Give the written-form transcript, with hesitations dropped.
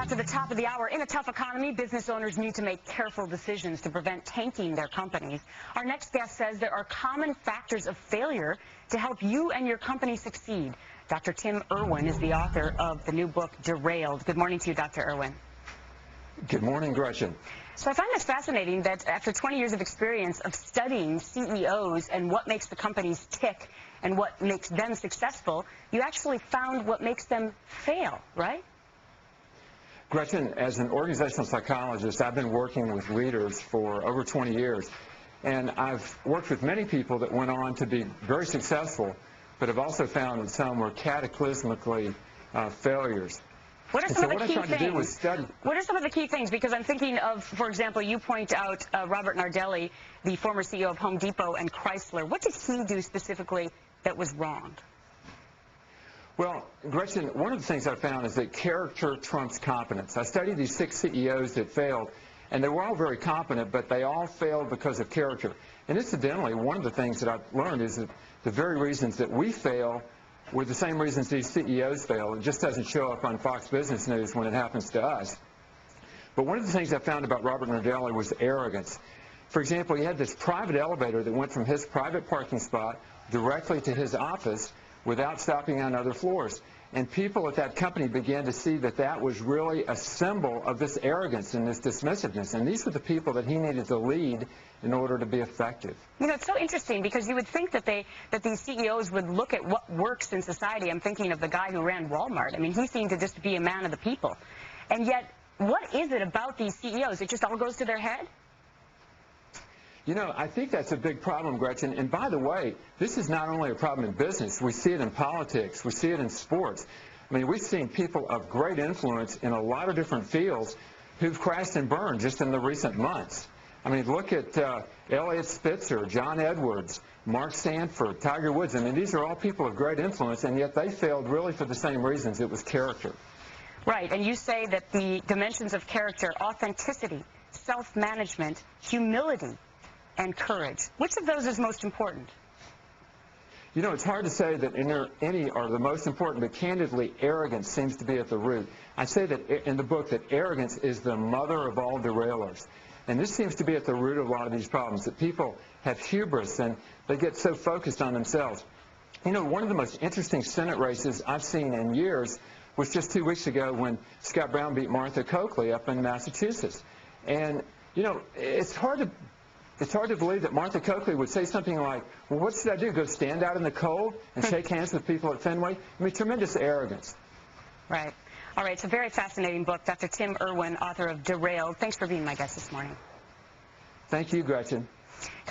after the top of the hour. In a tough economy, business owners need to make careful decisions to prevent tanking their companies. Our next guest says there are common factors of failure to help you and your company succeed. Dr. Tim Irwin is the author of the new book, Derailed. Good morning to you, Dr. Irwin. Good morning, Gretchen. So I find this fascinating that after 20 years of experience of studying CEOs and what makes the companies tick and what makes them successful, you actually found what makes them fail, right? Gretchen, as an organizational psychologist, I've been working with leaders for over 20 years. And I've worked with many people that went on to be very successful, but have also found that some were cataclysmically failures. What are some of the key things? What are some of the key things? Because I'm thinking of, for example, you point out Robert Nardelli, the former CEO of Home Depot and Chrysler. What did he do specifically that was wrong? Well, Gretchen, one of the things I found is that character trumps competence. I studied these 6 CEOs that failed, and they were all very competent, but they all failed because of character. And incidentally, one of the things that I've learned is that the very reasons that we fail were the same reasons these CEOs fail. It just doesn't show up on Fox Business News when it happens to us. But one of the things I found about Robert Nardelli was arrogance. For example, he had this private elevator that went from his private parking spot directly to his office without stopping on other floors. And people at that company began to see that that was really a symbol of this arrogance and this dismissiveness. And these were the people that he needed to lead in order to be effective. You know, it's so interesting because you would think that these CEOs would look at what works in society. I'm thinking of the guy who ran Walmart. I mean, he seemed to just be a man of the people. And yet, what is it about these CEOs? It just all goes to their head? You know, I think that's a big problem, Gretchen. And by the way, this is not only a problem in business. We see it in politics. We see it in sports. I mean, we've seen people of great influence in a lot of different fields who've crashed and burned just in the recent months. I mean, look at Elliot Spitzer, John Edwards, Mark Sanford, Tiger Woods. I mean, these are all people of great influence, and yet they failed really for the same reasons. It was character. Right, and you say that the dimensions of character, authenticity, self-management, humility, and courage. Which of those is most important? You know, it's hard to say that any are the most important, but candidly, arrogance seems to be at the root. I say that in the book that arrogance is the mother of all derailers. And this seems to be at the root of a lot of these problems, that people have hubris and they get so focused on themselves. You know, one of the most interesting Senate races I've seen in years was just 2 weeks ago when Scott Brown beat Martha Coakley up in Massachusetts. And, you know, it's hard to believe that Martha Coakley would say something like, well, what should I do, go stand out in the cold and shake hands with people at Fenway? I mean, tremendous arrogance. Right. All right, it's a very fascinating book. Dr. Tim Irwin, author of Derailed. Thanks for being my guest this morning. Thank you, Gretchen.